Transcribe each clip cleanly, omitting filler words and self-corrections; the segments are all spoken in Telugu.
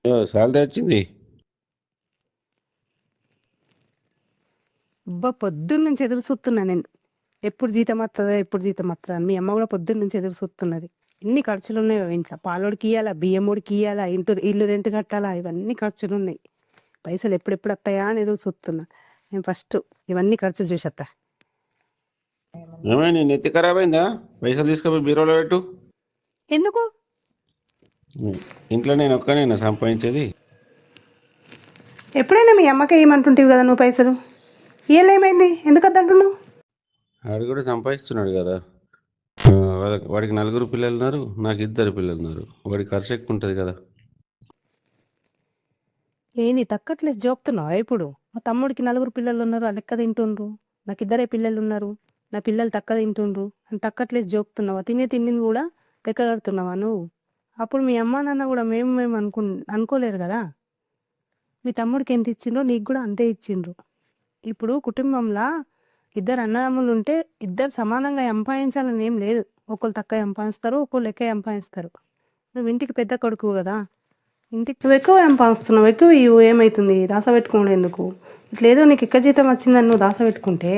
శాలరీ వచ్చింది. అబ్బా! పొద్దున్నుంచి ఎదురు చూస్తున్నా నేను. ఎప్పుడు జీతం వత్తదా? ఎప్పుడు జీతం వత్తదా? అని. మీ అమ్మ గూడా పొద్దున్నుంచి ఎదురు చూస్తున్నది. ఎన్ని ఖర్చులున్నాయో ఇంట్ల. పాలోడికియ్యాలా, బియ్యమోడికియ్యాలా, ఇల్లు రెంట్ కట్టాలా, ఇవన్నీ ఖర్చులున్నాయి. పైసలు ఎప్పుడెప్పుడు వత్తాయా అని ఎదురు చూస్తున్నా. నేను ఫస్ట్ ఇవన్నీ ఖర్చు చూసేత్తా. ఏమైంది నెత్తి ఖరాబ్ అయిందా? పైసలు తీసుకుపోయి బీరోలో పెట్టు. ఎందుకు? ఇంట్లో నేను ఒక్కనేనా సంపాదించేది? ఎప్పుడైనా మీ అమ్మకే ఇయ్యమంటుంటివి గదా నువ్వు పైసలు. ఇయ్యాలేమైంది? ఎందుకొద్దంటున్నావు? వాడు కూడా సంపాదిస్తున్నాడు కదా. వాడికి 4 పిల్లలు ఉన్నారు, నాకు 2 పిల్లలు ఉన్నారు. వాడికి ఖర్చు ఎక్కువ ఉంటుంది కదా. నీ తక్కట్లేసి జోక్తున్నావా ఇప్పుడు? మా తమ్ముడికి 4 పిల్లలున్నారు. ఆ లెక్క తింటుండ్రు. నాకు 2 పిల్లలున్నారు. నా పిల్లలు తక్క తింటుండ్రు అని తక్కట్లేసి జోకుతున్నావా? తిండిని కూడా లెక్క కడుతున్నావా నువ్వు? అప్పుడు మీ అమ్మ నాన్న కూడా మేము అనుకోలేరు కదా. మీ తమ్ముడికి ఎంత ఇచ్చిండ్రో నీకు కూడా అంతే ఇచ్చిండ్రు. ఇప్పుడు కుటుంబంలో 2 అన్నదమ్ములు ఉంటే 2 సమానంగా సంపాదించాలని ఏం లేదు. ఒకళ్ళు తక్కువ సంపాదిస్తారు, ఒకళ్ళు ఎక్కువ సంపాదిస్తారు. నువ్వు ఇంటికి పెద్ద కొడుకు కదా. ఇంటికి నువ్వు ఎక్కువ సంపాదిస్తున్నావు, ఎక్కువ ఇవ్వు, ఏమవుతుంది? దాసపెట్టుకోండి ఎందుకు? ఇట్లేదో నీకు ఎక్క జీతం వచ్చిందని నువ్వు దాసపెట్టుకుంటే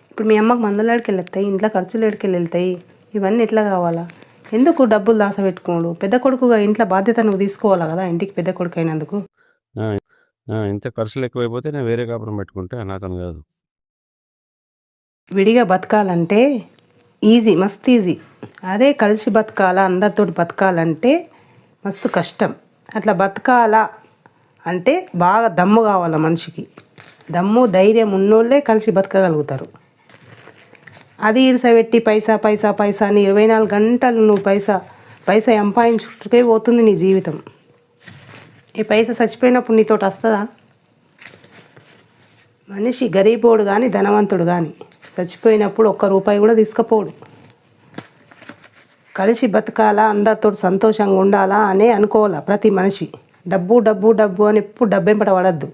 ఇప్పుడు మీ అమ్మకు మందలాడికి వెళ్తాయి, ఇంట్లో ఖర్చులు ఎడికి వెళ్తాయి. ఇవన్నీ ఎట్లా కావాలా? ఎందుకు డబ్బులు దాసపెట్టుకోడు? పెద్ద కొడుకుగా ఇంట్లో బాధ్యత నువ్వు తీసుకోవాలా కదా, ఇంటికి పెద్ద కొడుకు అయినందుకు. ఇంత ఖర్చులు ఎక్కువైపోతే నేను వేరే కాపురం పెట్టుకుంటే నాతను కాదు. విడిగా బతకాలంటే ఈజీ, మస్తు ఈజీ. అదే కలిసి బతకాలా, అందరితో బతకాలంటే మస్తు కష్టం. అట్లా బతకాలా అంటే బాగా దమ్ము కావాలా మనిషికి. దమ్ము ధైర్యం ఉన్నోళ్ళే కలిసి బతకగలుగుతారు. అది ఇరిసబెట్టి పైసా పైసా పైసా అని 24 గంటలు నువ్వు పైసా సంపాదించుకే పోతుంది నీ జీవితం. ఈ పైసా చచ్చిపోయినప్పుడు నీతోటి వస్తుందా? మనిషి గరీబోడు కానీ ధనవంతుడు కానీ చచ్చిపోయినప్పుడు ఒక్క రూపాయి కూడా తీసుకుపోడు. కలిసి బతకాలా, అందరితో సంతోషంగా ఉండాలా అనే అనుకోవాలా ప్రతి మనిషి. డబ్బు డబ్బు డబ్బు అని ఎప్పుడు డబ్బెంపట పడద్దు.